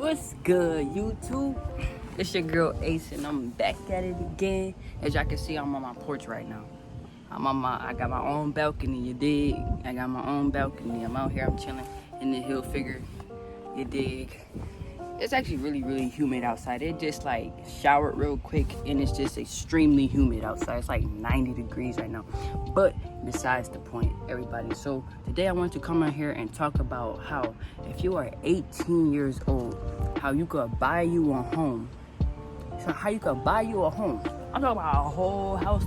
What's good, YouTube? It's your girl Ace, and I'm back at it again. As y'all can see, I'm on my porch right now. I got my own balcony, you dig? I got my own balcony. I'm out here, I'm chilling in the hill figure, you dig? It's actually really humid outside. It just like showered real quick, and it's just extremely humid outside. It's like 90 degrees right now. But besides the point, everybody. So today I want to come out here and talk about how if you are 18 years old, how you could buy you a home. So how you could buy you a home. I'm talking about a whole house.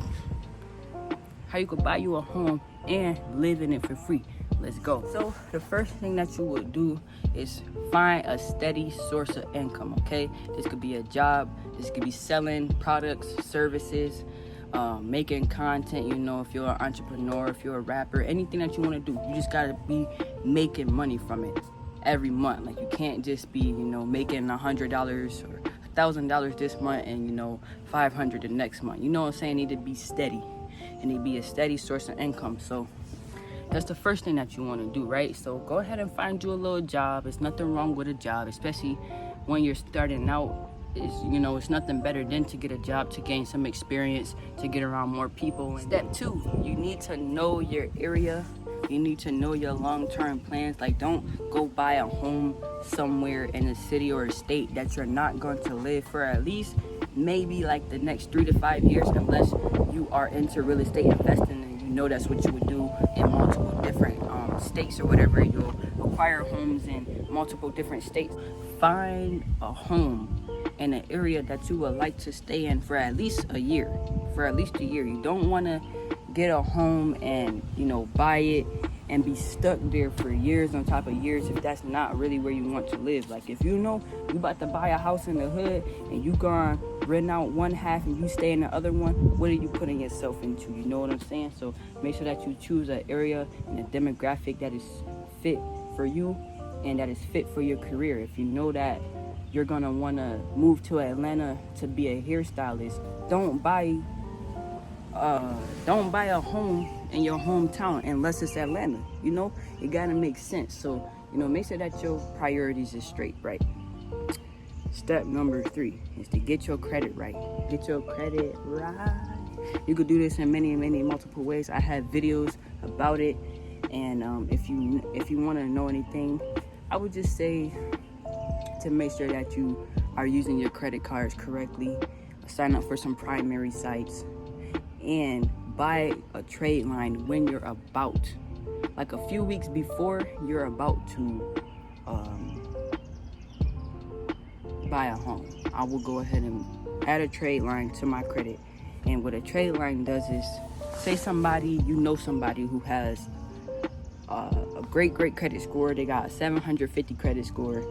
How you could buy you a home and live in it for free. Let's go. So the first thing that you would do is find a steady source of income, okay? This could be a job. This could be selling products, services, making content, you know, if you're an entrepreneur, if you're a rapper, anything that you want to do. You just got to be making money from it every month. Like, you can't just be, you know, making $100 or $1,000 this month and, you know, $500 the next month. You know what I'm saying? Need to be steady, and it be a steady source of income. So that's the first thing that you want to do, right? So go ahead and find you a little job. There's nothing wrong with a job, especially when you're starting out. It's nothing better than to get a job, to gain some experience, to get around more people. Step 2, you need to know your area. You need to know your long-term plans. Like, don't go buy a home somewhere in a city or a state that you're not going to live for at least maybe like the next 3 to 5 years, unless you are into real estate investing and you know that's what you would do in multiple different states or whatever. You'll acquire homes in multiple different states. Find a home in an area that you would like to stay in for at least a year. You don't want to get a home and, you know, buy it and be stuck there for years on top of years if that's not really where you want to live. Like, if you know you about to buy a house in the hood and you gone rent out one half and you stay in the other one, what are you putting yourself into? You know what I'm saying? So make sure that you choose an area and a demographic that is fit for you and that is fit for your career. If you know that you're gonna want to move to Atlanta to be a hairstylist, don't buy a home in your hometown unless it's Atlanta. You know, it gotta make sense. So, you know, make sure that your priorities is straight, right? Step number 3 is to get your credit right. Get your credit right. You could do this in many multiple ways. I have videos about it, and if you want to know anything, I would just say to make sure that you are using your credit cards correctly. Sign up for some primary sites and buy a trade line when you're about, like a few weeks before you're about to buy a home. I will go ahead and add a trade line to my credit. And what a trade line does is, say somebody who has a great credit score. They got a 750 credit score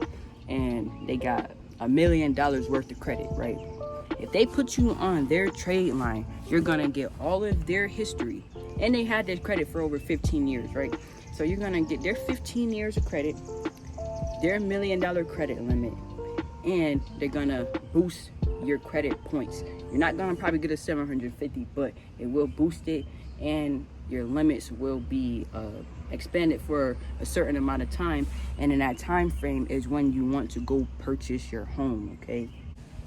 and they got $1 million worth of credit, right? If they put you on their trade line, you're gonna get all of their history, and they had their credit for over 15 years, right? So you're gonna get their 15 years of credit, their $1 million credit limit, and they're gonna boost your credit points. You're not gonna probably get a 750, but it will boost it, and your limits will be expanded for a certain amount of time, and in that time frame is when you want to go purchase your home, okay?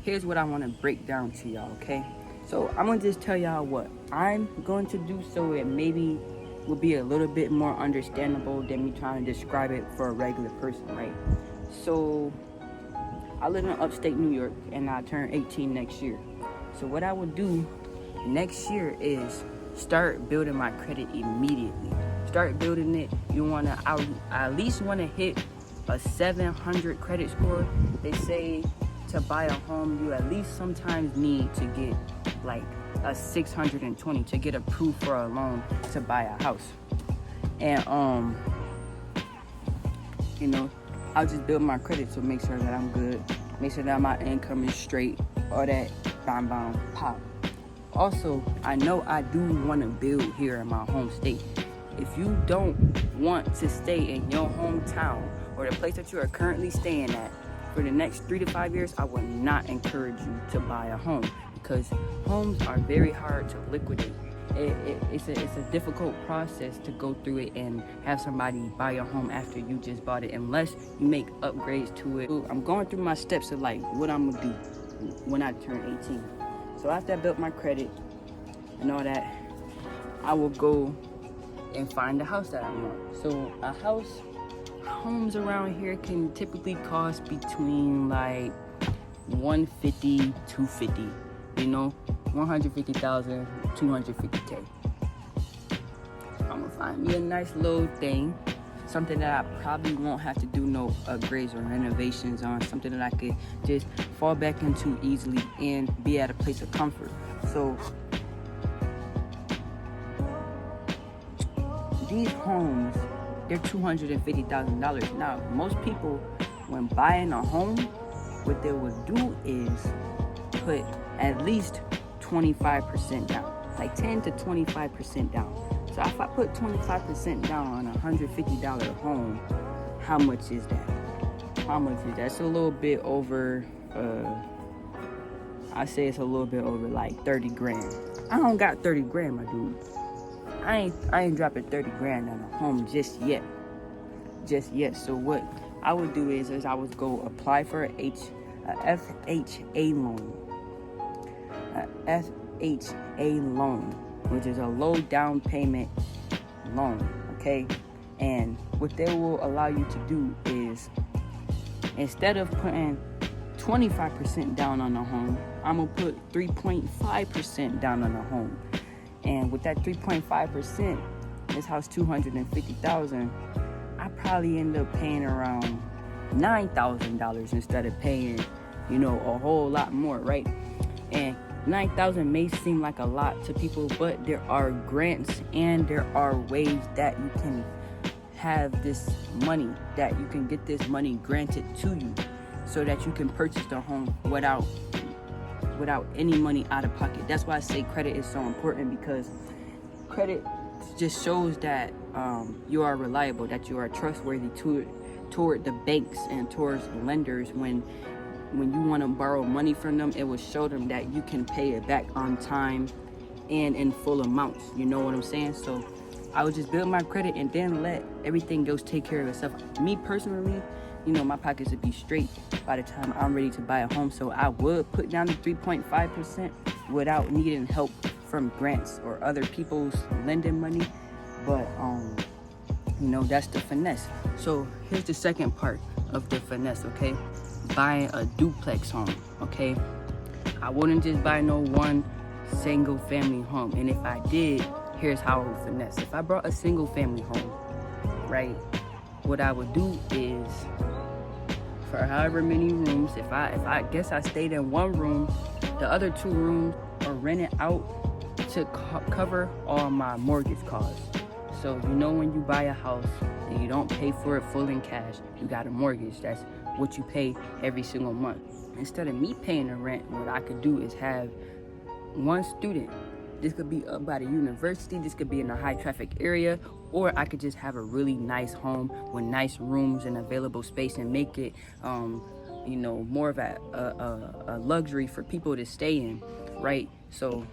Here's what I want to break down to y'all, okay? So I'm gonna just tell y'all what I'm going to do, so it maybe will be a little bit more understandable than me trying to describe it for a regular person, right? So I live in upstate New York, and I turn 18 next year. So what I would do next year is start building my credit immediately. Start building it. I at least want to hit a 700 credit score. They say to buy a home, you at least sometimes need to get like a 620 to get approved for a loan to buy a house. And you know, I'll just build my credit to make sure that I'm good, make sure that my income is straight, all that bam pop. Also, I know I do want to build here in my home state. If you don't want to stay in your hometown or the place that you are currently staying at for the next 3 to 5 years, I would not encourage you to buy a home, because homes are very hard to liquidate. it's a difficult process to go through it and have somebody buy your home after you just bought it, unless you make upgrades to it. So I'm going through my steps of like what I'm gonna do when I turn 18. So after I built my credit and all that, I will go and find the house that I want. So homes around here can typically cost between like 150, 250, you know, 150,000, 250K. I'm gonna find me a nice little thing, something that I probably won't have to do no upgrades or renovations on, something that I could just fall back into easily and be at a place of comfort. So these homes, they're $250,000. Now, most people, when buying a home, what they would do is put at least 25% down, like 10 to 25% down. So if I put 25% down on a $150 home, how much is that? How much is that? It's a little bit over, I say it's a little bit over like 30 grand. I don't got 30 grand, my dude. I ain't dropping 30 grand on a home just yet. So what I would do is I would go apply for a FHA loan. A FHA loan, which is a low down payment loan, okay? And what they will allow you to do is, instead of putting 25% down on the home, I'm gonna put 3.5% down on the home. And with that 3.5%, this house $250,000, I probably end up paying around $9,000 instead of paying, you know, a whole lot more, right? And $9,000 may seem like a lot to people, but there are grants and there are ways that you can have this money, that you can get this money granted to you, so that you can purchase the home without any money out of pocket. That's why I say credit is so important, because credit just shows that you are reliable, that you are trustworthy toward the banks and towards lenders. When you want to borrow money from them, it will show them that you can pay it back on time and in full amounts. You know what I'm saying? So I would just build my credit and then let everything else take care of itself. Me personally, you know, my pockets would be straight by the time I'm ready to buy a home. So I would put down the 3.5% without needing help from grants or other people's lending money. But you know, that's the finesse. So here's the second part of the finesse, okay? Buying a duplex home, okay? I wouldn't just buy no one single family home. And if I did, here's how I would finesse. If I brought a single family home, right, what I would do is, for however many rooms, if I guess I stayed in one room, the other 2 rooms are rented out to cover all my mortgage costs. So you know, when you buy a house and you don't pay for it full in cash, you got a mortgage. That's what you pay every single month. Instead of me paying the rent, what I could do is have one student. This could be up by the university, this could be in a high traffic area, or I could just have a really nice home with nice rooms and available space and make it, you know, more of a luxury for people to stay in, right? So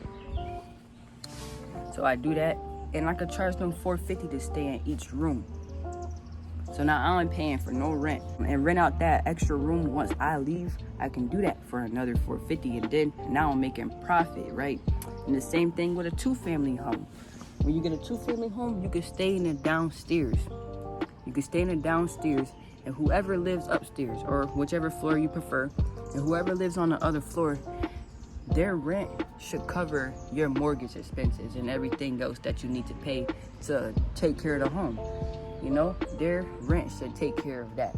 I do that, and I could charge them $450 to stay in each room. So now I'm paying for no rent, and rent out that extra room. Once I leave, I can do that for another $450, and then now I'm making profit, right? And the same thing with a 2-family home. When you get a 2-family home, you can stay in the downstairs. And whoever lives upstairs, or whichever floor you prefer, and whoever lives on the other floor, their rent should cover your mortgage expenses and everything else that you need to pay to take care of the home. You know, their rent should take care of that.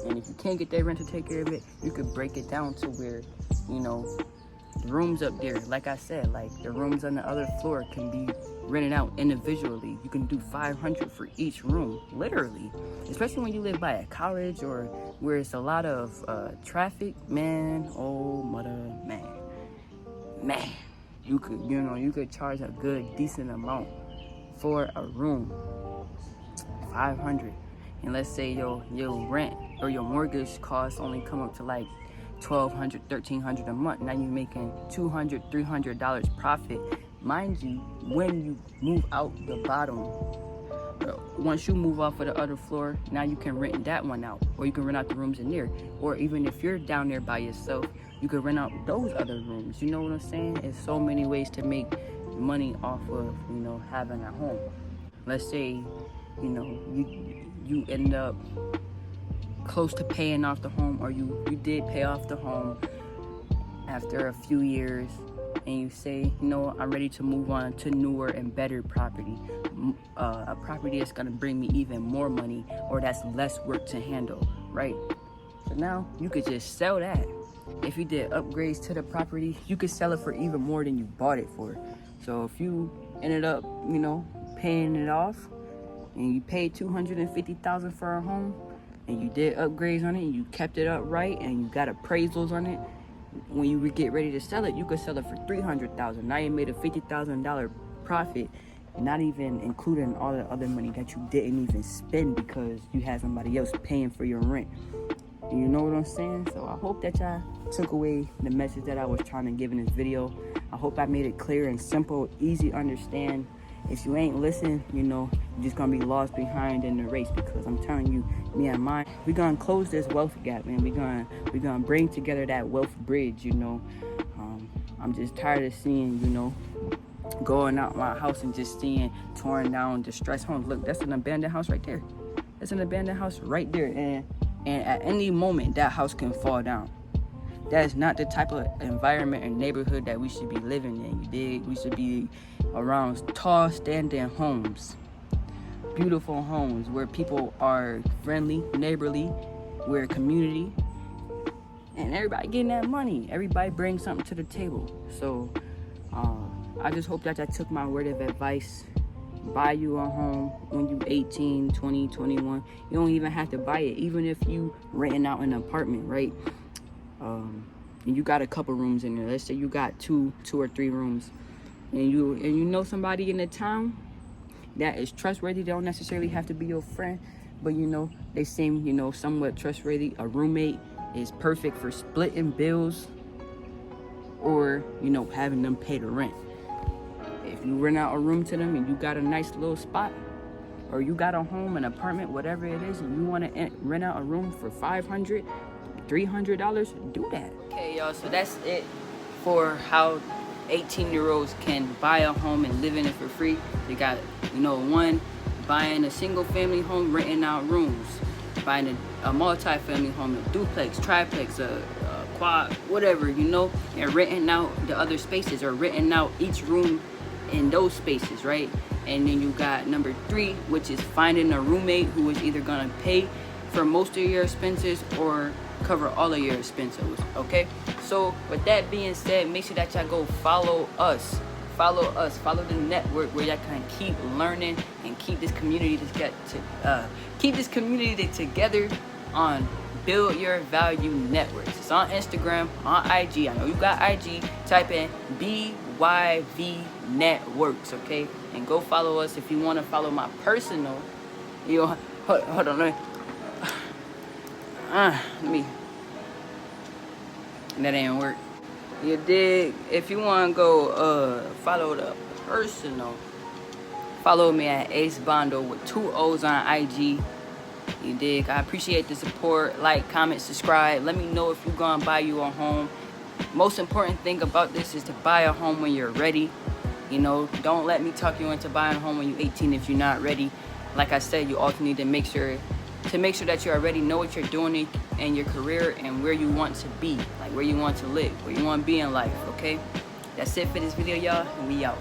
And if you can't get their rent to take care of it, you could break it down to where, you know, the rooms up there, like I said, like the rooms on the other floor can be rented out individually. You can do $500 for each room, literally. Especially when you live by a college or where it's a lot of traffic, man. Oh, mother, man. You could charge a good, decent amount for a room, $500. And let's say your rent or your mortgage costs only come up to like $1,200, $1,300 a month. Now you're making $200, $300 profit mind you, when you move out the bottom, once you move off of the other floor, now you can rent that one out, or you can rent out the rooms in there, or even if you're down there by yourself, you can rent out those other rooms. You know what I'm saying? There's so many ways to make money off of, you know, having a home. Let's say, you know, you end up close to paying off the home, or you did pay off the home after a few years, and you say, you know, I'm ready to move on to newer and better property, a property that's gonna bring me even more money, or that's less work to handle, right? So now you could just sell that. If you did upgrades to the property, you could sell it for even more than you bought it for. So if you ended up, you know, paying it off, and you paid $250,000 for a home, and you did upgrades on it, and you kept it up right, and you got appraisals on it, when you get ready to sell it, you could sell it for $300,000. Now you made a $50,000 profit, not even including all the other money that you didn't even spend because you had somebody else paying for your rent. You know what I'm saying? So I hope that y'all took away the message that I was trying to give in this video. I hope I made it clear and simple, easy to understand. If you ain't listening, you know, you're just gonna be lost behind in the race, because I'm telling you, me and mine, we're gonna close this wealth gap, man. We're gonna bring together that wealth bridge, you know. I'm just tired of seeing, you know, going out my house and just seeing torn down, distressed homes. Look, that's an abandoned house right there. That's an abandoned house right there, and at any moment that house can fall down. That is not the type of environment and neighborhood that we should be living in. You dig? We should be around tall, standing homes, beautiful homes where people are friendly, neighborly, we're a community, and everybody getting that money. Everybody brings something to the table. So I just hope that I took my word of advice. Buy you a home when you 18, 20, 21. You don't even have to buy it, even if you renting out an apartment, right? And you got a couple rooms in there. Let's say you got two or three rooms, and you know somebody in the town that is trustworthy. They don't necessarily have to be your friend, but you know they seem, you know, somewhat trustworthy. A roommate is perfect for splitting bills, or, you know, having them pay the rent. If you rent out a room to them and you got a nice little spot, or you got a home, an apartment, whatever it is, and you want to rent out a room for $500, $300, do that. Okay, y'all, so that's it for how 18-year-olds can buy a home and live in it for free. They got, you know, one, buying a single family home, renting out rooms, buying a multi-family home, a duplex, triplex, a quad, whatever, you know, and renting out the other spaces, or renting out each room in those spaces, right? And then you got number 3, which is finding a roommate who is either gonna pay for most of your expenses or cover all of your expenses, okay? So with that being said, make sure that y'all go follow us, follow the network, where y'all can keep learning and keep this community together on Build Your Value Networks. It's on Instagram, on IG. I know you got IG. Type in BYV Networks, okay? And go follow us. If you want to follow my personal, you know, hold on, let me. That ain't work. You dig? If you want to go follow the personal, follow me at Ace Bondo with 2 O's on IG. You dig? I appreciate the support. Like, comment, subscribe. Let me know if you're gonna buy you a home. Most important thing about this is to buy a home when you're ready. You know, don't let me talk you into buying a home when you're 18 if you're not ready. Like I said, you also need to make sure that you already know what you're doing in your career and where you want to be, like where you want to live, where you want to be in life, okay? That's it for this video, y'all, and we out.